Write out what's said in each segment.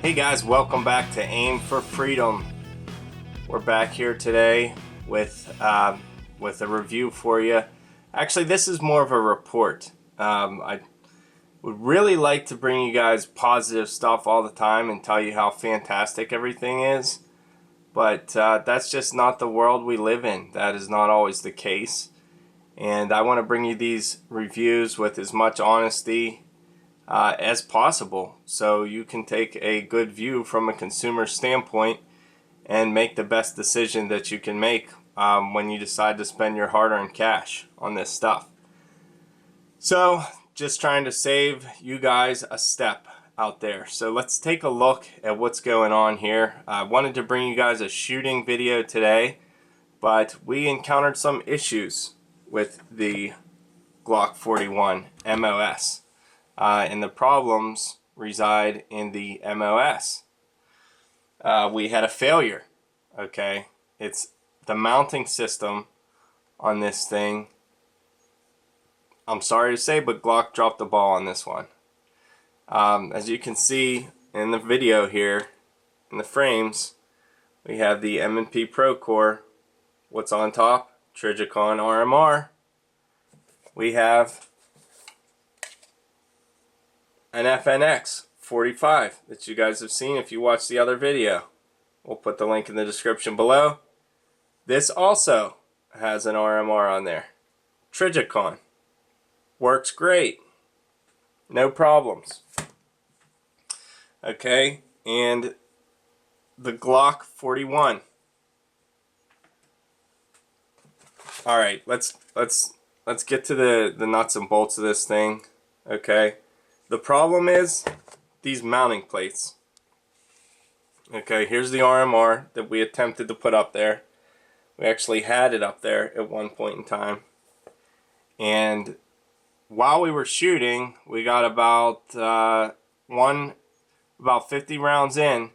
Hey guys, welcome back to Aim for Freedom. We're back here today with a review for you. Actually, this is more of a report. I would really like to bring you guys positive stuff all the time and tell you how fantastic everything is, but that's just not the world we live in. That is not always the case, and I want to bring you these reviews with as much honesty as possible, so you can take a good view from a consumer standpoint and make the best decision that you can make when you decide to spend your hard-earned cash on this stuff. So just trying to save you guys a step out there. So let's take a look at what's going on here. I wanted to bring you guys a shooting video today, but we encountered some issues with the Glock 41 MOS. And the problems reside in the MOS. We had a failure, okay? It's the mounting system on this thing. I'm sorry to say, but Glock dropped the ball on this one. As you can see in the video here, in the frames, we have the M&P Pro Core. What's on top? Trijicon RMR. We have an FNX 45 that you guys have seen if you watched the other video. We'll put the link in the description below. This also has an RMR on there. Trijicon. Works great. No problems. Okay, and the Glock 41. Alright, let's get to the nuts and bolts of this thing. Okay. The problem is these mounting plates. Okay, here's the RMR that we attempted to put up there. We actually had it up there at one point in time. And while we were shooting, we got about 50 rounds in.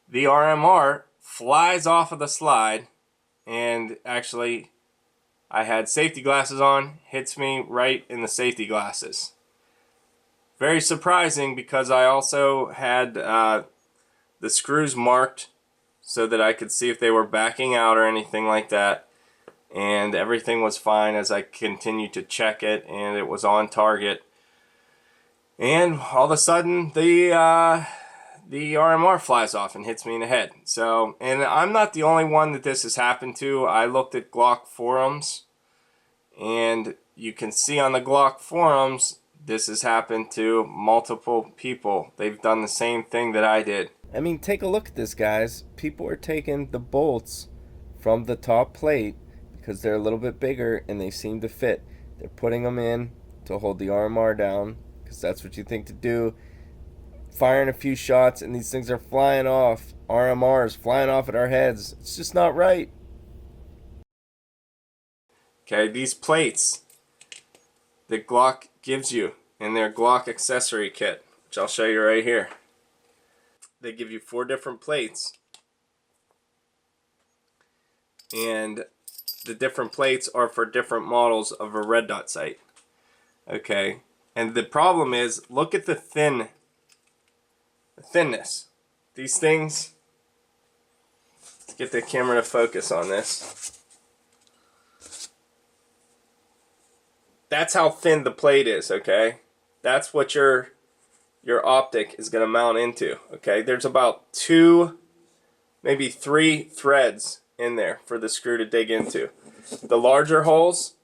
The RMR flies off of the slide, and actually I had safety glasses on, hits me right in the safety glasses. Very surprising, because I also had the screws marked so that I could see if they were backing out or anything like that, and everything was fine as I continued to check it, and it was on target. And all of a sudden the RMR flies off and hits me in the head. So, and I'm not the only one that this has happened to. I looked at Glock forums, and you can see on the Glock forums this has happened to multiple people. They've done the same thing that I did. I mean, take a look at this, guys. People are taking the bolts from the top plate because they're a little bit bigger and they seem to fit. They're putting them in to hold the RMR down because that's what you think to do. Firing a few shots and these things are flying off. RMRs flying off at our heads. It's just not right. Okay, these plates that Glock gives you in their Glock accessory kit, which I'll show you right here. They give you 4 different plates, and the different plates are for different models of a red dot sight. Okay, and the problem is, look at the thinness. These things, let's get the camera to focus on this. That's how thin the plate is, okay? That's what your optic is going to mount into, okay? There's about 2, maybe 3 threads in there for the screw to dig into. The larger holes,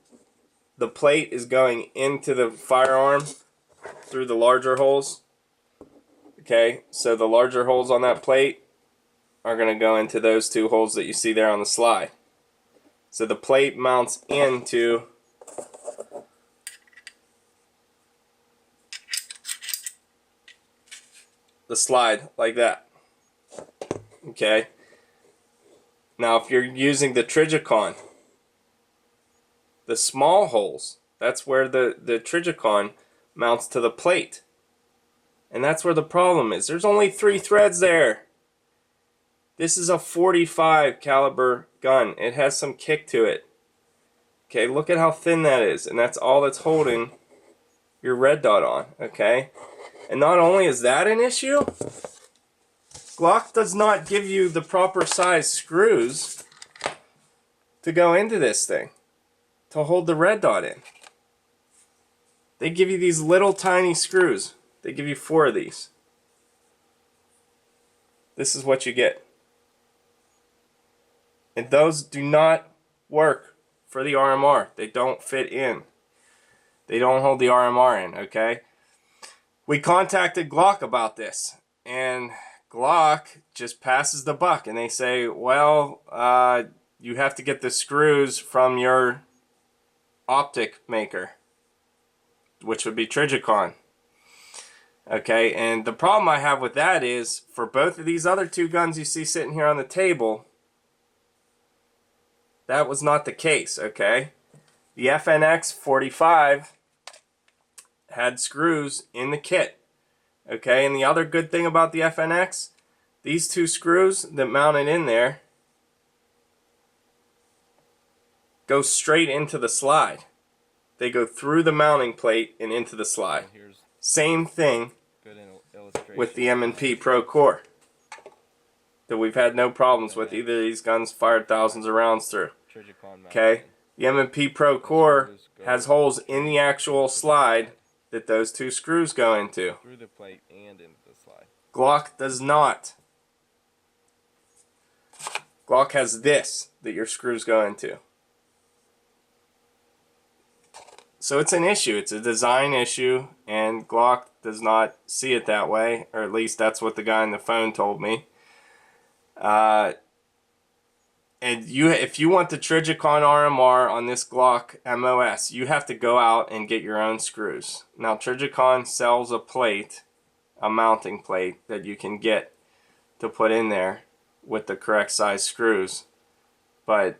the plate is going into the firearm through the larger holes, okay? So the larger holes on that plate are going to go into those 2 holes that you see there on the slide. So the plate mounts into the slide like that. Okay. Now if you're using the Trijicon, the small holes, that's where the Trijicon mounts to the plate. And that's where the problem is. There's only 3 threads there. This is a 45 caliber gun. It has some kick to it. Okay, look at how thin that is, and that's all that's holding your red dot on, okay? And not only is that an issue, Glock does not give you the proper size screws to go into this thing to hold the red dot in. They give you these little tiny screws. They give you 4 of these. This is what you get. And those do not work for the RMR. They don't fit in. They don't hold the RMR in, okay? We contacted Glock about this, and Glock just passes the buck, and they say, well, you have to get the screws from your optic maker, which would be Trijicon. Okay, and the problem I have with that is, for both of these other 2 guns you see sitting here on the table, that was not the case, okay? The FNX 45 had screws in the kit, okay? And the other good thing about the FNX, these 2 screws that mounted in there go straight into the slide. They go through the mounting plate and into the slide. Same thing with the M&P Pro Core that we've had no problems with. Either of these guns fired thousands of rounds through. Okay, the M&P Pro Core has holes in the actual slide that those 2 screws go into. Through the plate and into the slide. Glock does not. Glock has this that your screws go into. So it's an issue. It's a design issue, and Glock does not see it that way, or at least that's what the guy on the phone told me. And if you want the Trijicon RMR on this Glock MOS, you have to go out and get your own screws. Now, Trijicon sells a plate, a mounting plate, that you can get to put in there with the correct size screws. But,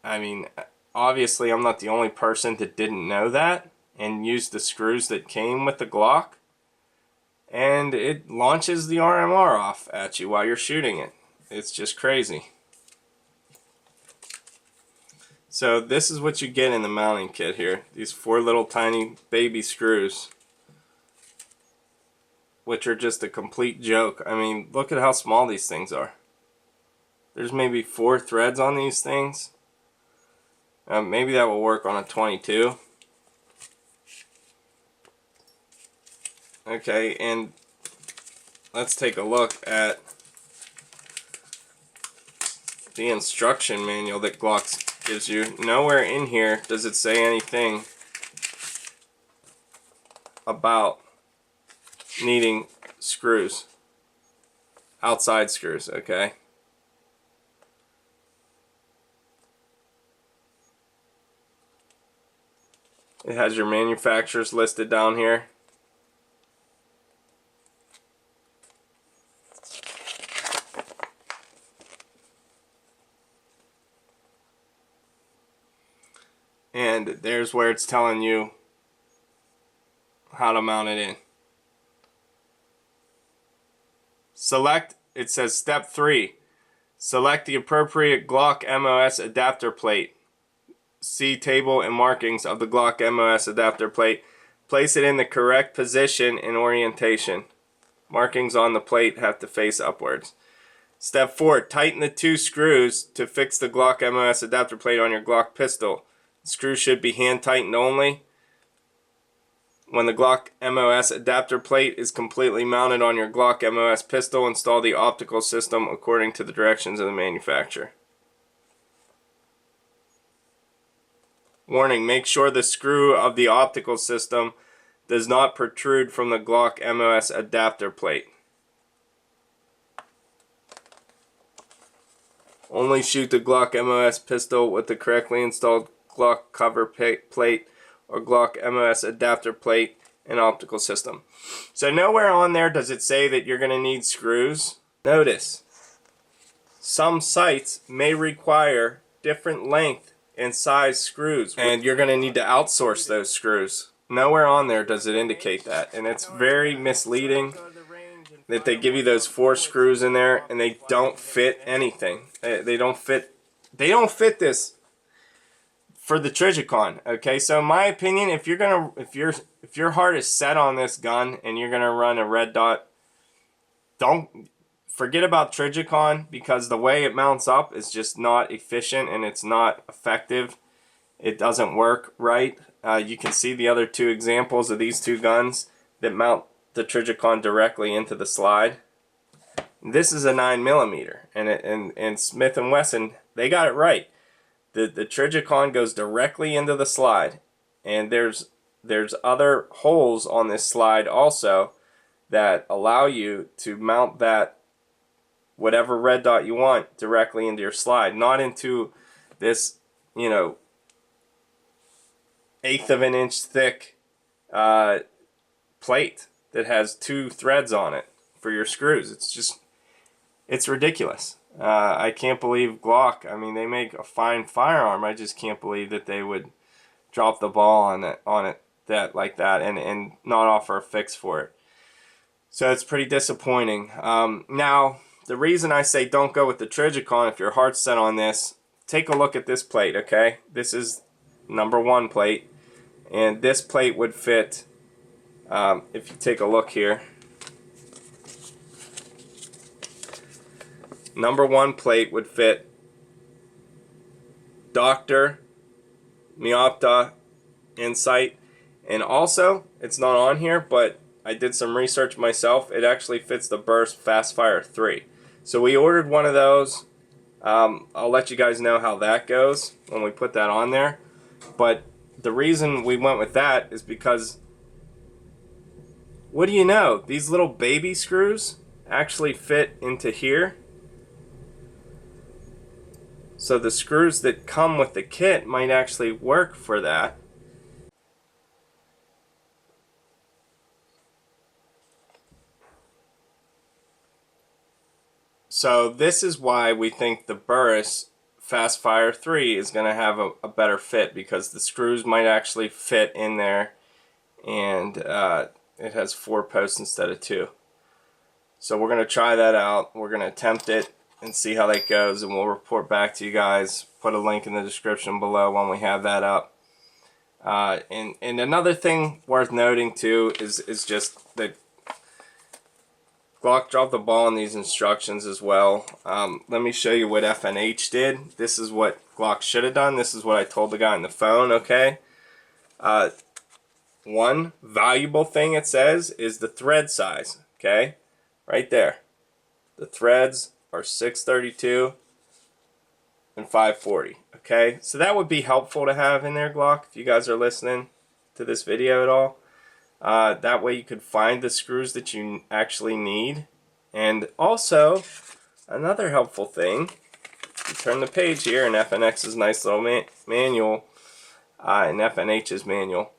I mean, obviously I'm not the only person that didn't know that and used the screws that came with the Glock. And it launches the RMR off at you while you're shooting it. It's just crazy. So this is what you get in the mounting kit here. These 4 little tiny baby screws, which are just a complete joke. I mean, look at how small these things are. There's maybe 4 threads on these things. Maybe that will work on a 22. Okay, and let's take a look at the instruction manual that Glock gives you. Nowhere in here does it say anything about needing screws, outside screws, okay? It has your manufacturers listed down here. And there's where it's telling you how to mount it in. Select, it says step 3. Select the appropriate Glock MOS adapter plate. See table and markings of the Glock MOS adapter plate. Place it in the correct position and orientation. Markings on the plate have to face upwards. Step 4. Tighten the 2 screws to fix the Glock MOS adapter plate on your Glock pistol. The screws should be hand tightened only. When the Glock MOS adapter plate is completely mounted on your Glock MOS pistol, install the optical system according to the directions of the manufacturer. Warning, make sure the screw of the optical system does not protrude from the Glock MOS adapter plate. Only shoot the Glock MOS pistol with the correctly installed Glock cover plate or Glock MOS adapter plate and optical system. So nowhere on there does it say that you're going to need screws. Notice, some sites may require different length and size screws, and you're going to need to outsource those screws. Nowhere on there does it indicate that, and it's very misleading that they give you those 4 screws in there and they don't fit anything. They don't fit this for the Trijicon. Okay, so in my opinion, if your heart is set on this gun and you're gonna run a red dot, don't forget about Trijicon, because the way it mounts up is just not efficient and it's not effective. It doesn't work right. You can see the other two examples of these two guns that mount the Trijicon directly into the slide. This is a 9mm, and Smith & Wesson, they got it right. The Trijicon goes directly into the slide, and there's other holes on this slide also that allow you to mount that whatever red dot you want directly into your slide, not into this, you know, 1/8 of an inch thick plate that has 2 threads on it for your screws. It's ridiculous. I can't believe Glock, I mean, they make a fine firearm. I just can't believe that they would drop the ball on it like that and not offer a fix for it. So it's pretty disappointing. Now, the reason I say don't go with the Trijicon if your heart's set on this, take a look at this plate, okay? This is #1 plate, and this plate would fit, if you take a look here, #1 plate would fit Dr. Miopta Insight, and also, it's not on here, but I did some research myself. It actually fits the Burst Fastfire 3. So we ordered one of those. I'll let you guys know how that goes when we put that on there. But the reason we went with that is because, what do you know? These little baby screws actually fit into here. So the screws that come with the kit might actually work for that. So this is why we think the Burris Fastfire 3 is going to have a better fit, because the screws might actually fit in there, and it has 4 posts instead of 2. So we're going to try that out. We're going to attempt it and see how that goes, and we'll report back to you guys. Put a link in the description below when we have that up. And another thing worth noting too is just that Glock dropped the ball on these instructions as well. Let me show you what FNH did. This is what Glock should have done. This is what I told the guy on the phone, okay? One valuable thing it says is the thread size, okay? Right there. The threads are 632 and 540, okay? So that would be helpful to have in there, Glock, if you guys are listening to this video at all. That way you could find the screws that you actually need. And also, another helpful thing, you turn the page here in FNX's nice little manual, and FNH's manual,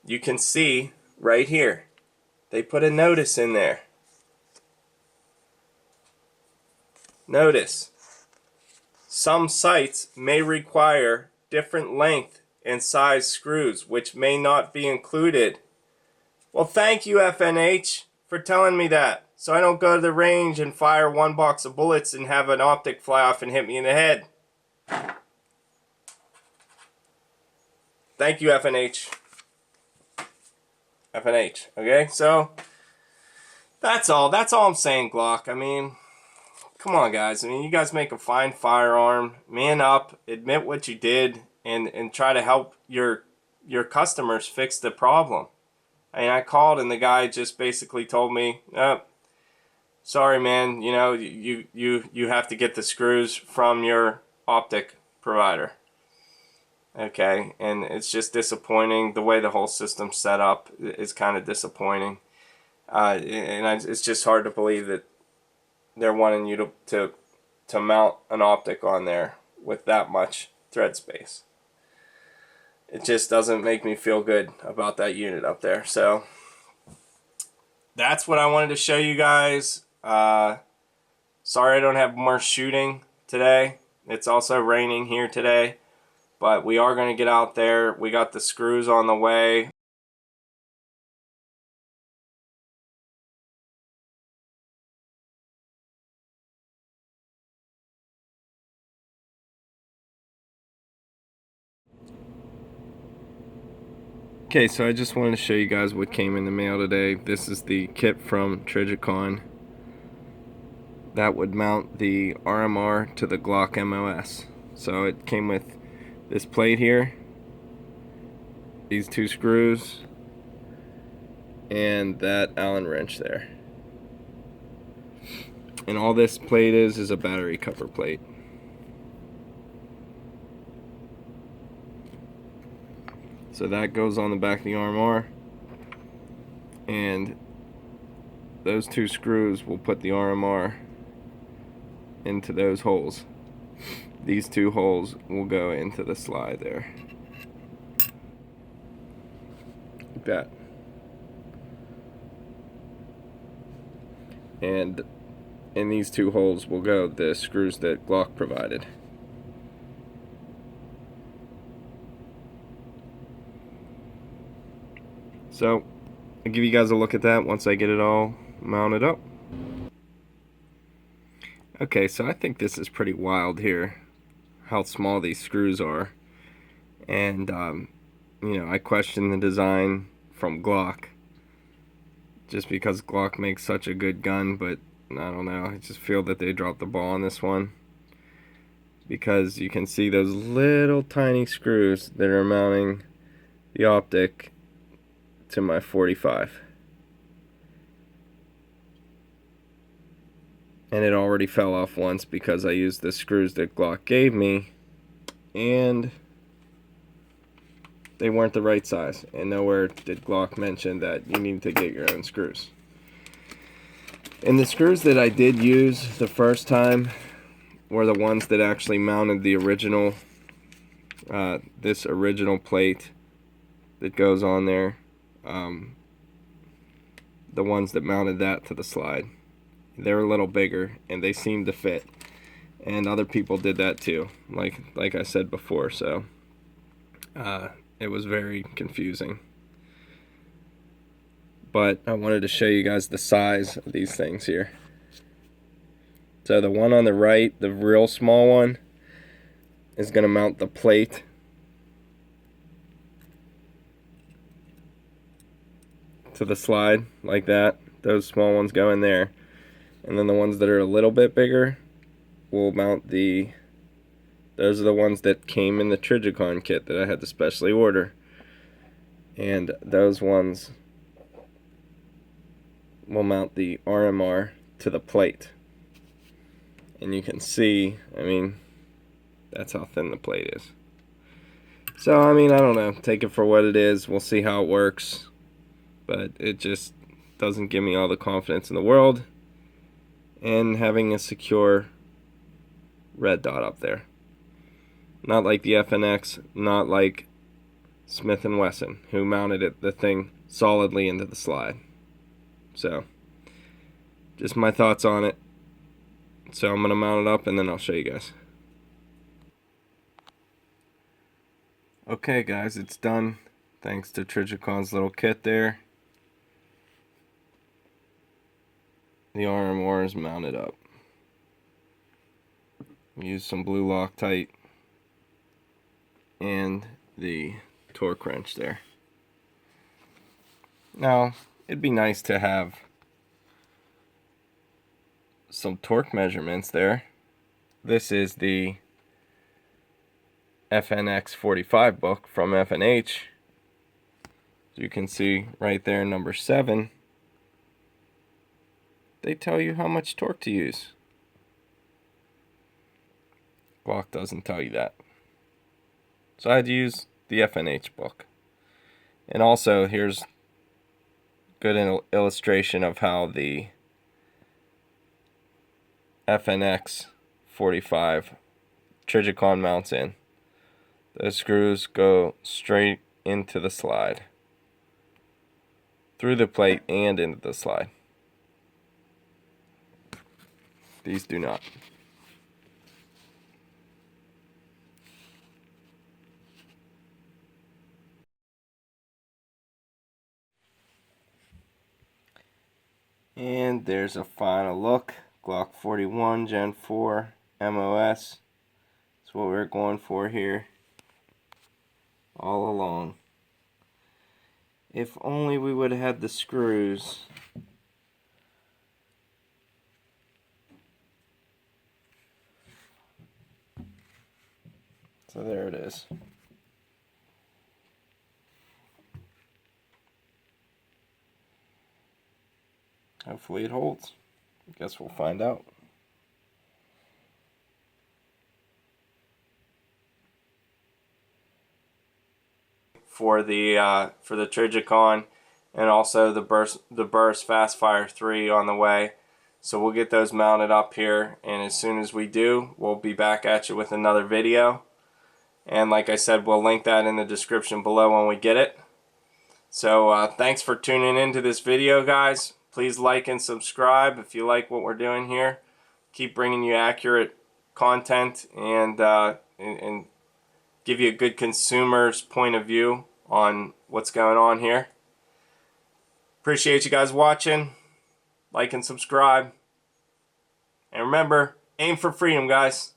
you can see right here, they put a notice in there. Notice, some sites may require different length and size screws, which may not be included. Well, thank you, FNH, for telling me that, so I don't go to the range and fire 1 box of bullets and have an optic fly off and hit me in the head. Thank you, FNH. FNH, okay? So, that's all I'm saying, Glock. I mean, come on, guys. I mean, you guys make a fine firearm. Man up, admit what you did, and try to help your customers fix the problem. I mean, I called and the guy just basically told me, oh, sorry, man, you know, you have to get the screws from your optic provider. Okay, and it's just disappointing. The way the whole system's set up is kind of disappointing. It's just hard to believe that they're wanting you to mount an optic on there with that much thread space. It just doesn't make me feel good about that unit up there. So that's what I wanted to show you guys. Sorry I don't have more shooting today. It's also raining here today, but we are going to get out there. We got the screws on the way. Okay, so I just wanted to show you guys what came in the mail today. This is the kit from Trijicon. that would mount the RMR to the Glock MOS. So it came with this plate here, these two screws, and that Allen wrench there. And all this plate is a battery cover plate. So that goes on the back of the RMR, and those two screws will put the RMR into those holes. These two holes will go into the slide there. Like that. And in these two holes will go the screws that Glock provided. So I'll give you guys a look at that once I get it all mounted up. Okay, so I think this is pretty wild here, how small these screws are. And you know, I question the design from Glock just because Glock makes such a good gun, but I don't know, I just feel that they dropped the ball on this one, because you can see those little tiny screws that are mounting the optic to my 45. And it already fell off once because I used the screws that Glock gave me, and they weren't the right size, and nowhere did Glock mention that you need to get your own screws. And the screws that I did use the first time were the ones that actually mounted the original, this original plate that goes on there, the ones that mounted that to the slide. They're a little bigger and they seem to fit, and other people did that too, like I said before. So it was very confusing, but I wanted to show you guys the size of these things here. So the one on the right, the real small one, is going to mount the plate to the slide like that. Those small ones go in there, and then the ones that are a little bit bigger will mount the, those are the ones that came in the Trijicon kit that I had to specially order, and those ones will mount the RMR to the plate. And you can see, I mean, that's how thin the plate is. So I mean, I don't know, take it for what it is. We'll see how it works, but it just doesn't give me all the confidence in the world in having a secure red dot up there. Not like the FNX, not like Smith & Wesson, who mounted the thing solidly into the slide. So just my thoughts on it. So I'm going to mount it up and then I'll show you guys. Okay guys, it's done. Thanks to Trijicon's little kit there. The RMR is mounted up. Use some blue Loctite and the torque wrench there. Now, it'd be nice to have some torque measurements there. This is the FNX 45 book from F&H. As you can see right there, number 7. They tell you how much torque to use. Glock doesn't tell you that. So I had to use the F&H book. And also, here's good illustration of how the FNX 45 Trijicon mounts in. Those screws go straight into the slide, through the plate and into the slide. These do not. And there's a final look. Glock 41 Gen 4 MOS. That's what we're going for here all along. If only we would have had the screws So there it is. Hopefully it holds. Guess we'll find out. For the Trijicon, and also the Burst Fastfire 3 on the way. So we'll get those mounted up here, and as soon as we do, we'll be back at you with another video. And like I said, we'll link that in the description below when we get it. So thanks for tuning into this video, guys. Please like and subscribe if you like what we're doing here. Keep bringing you accurate content and give you a good consumer's point of view on what's going on here. Appreciate you guys watching. Like and subscribe. And remember, aim for freedom, guys.